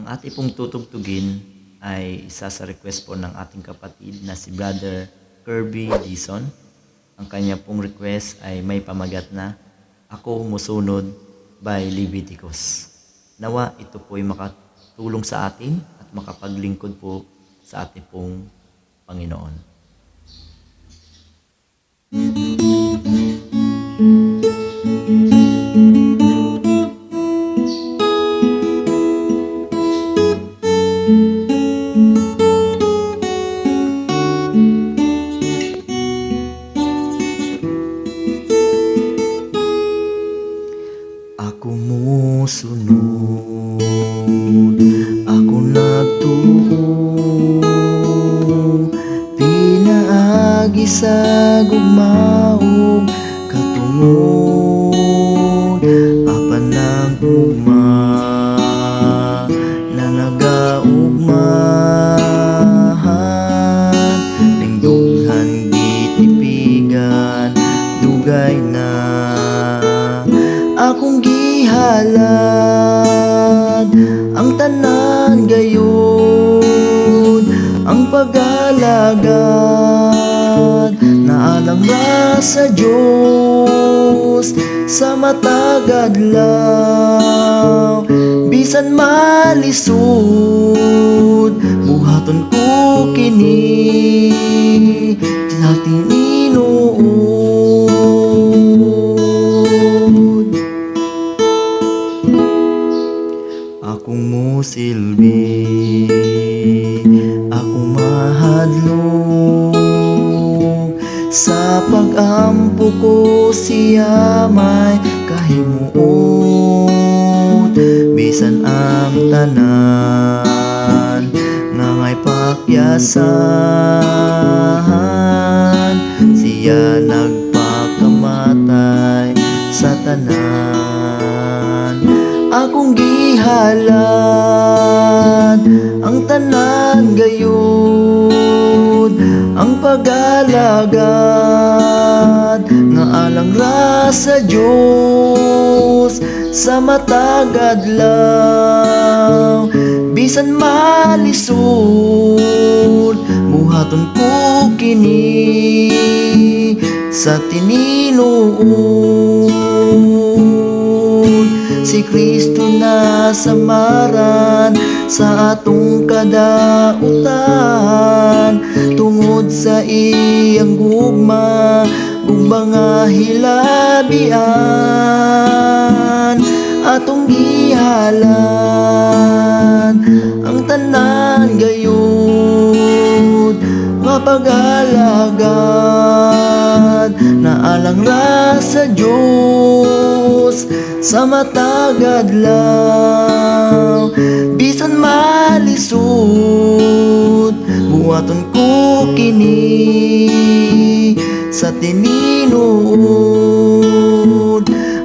Ang ating pong tutugtugin ay isa sa request po ng ating kapatid na si Brother Kirby Dison. Ang kanya pong request ay may pamagat na Ako Musunod by Leviticus. Nawa ito po ay makatulong sa atin at makapaglingkod po sa ating pong Panginoon. Ako musunod, ako nagtuo, pinaagi sa gugmaong katungod, apan ng ugma na nagaugmahan, lingdughan gitipigan, dugay na akong gihalad ang tanan gayon, ang pag-alagad na alang ra sa Diyos sa matag adlaw. Bisan malisod buhaton ko kini sa tinuod. Akong musilbi, akong mahadlok sa pag-ampo ko siya may kahimuot. Bisan ang tanan nga ngay pakyasahan, siya nagpakamatay sa tanan. Akong gihalad ang tanan gayon, ang pag-alagad nga alang ra sa Diyos sa matag adlaw. Bisan malisod buhaton ko kini sa tininuod. Si Kristo na samaran sa atong kadautan, tungod sa iyang gugma nga hilabian. Atong gihalan ang tanan gayon, nga pag-alagad na alang ra sa Diyos sa matag adlaw. Bisan malisod buhaton ko kini sa tininuod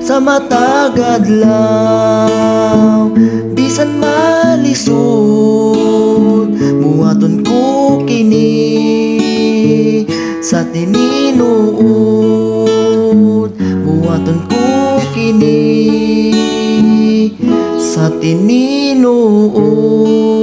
sa matag adlaw. Bisan malisod buhaton ko kini sa tininuod, buhaton ko kini sa tininuod.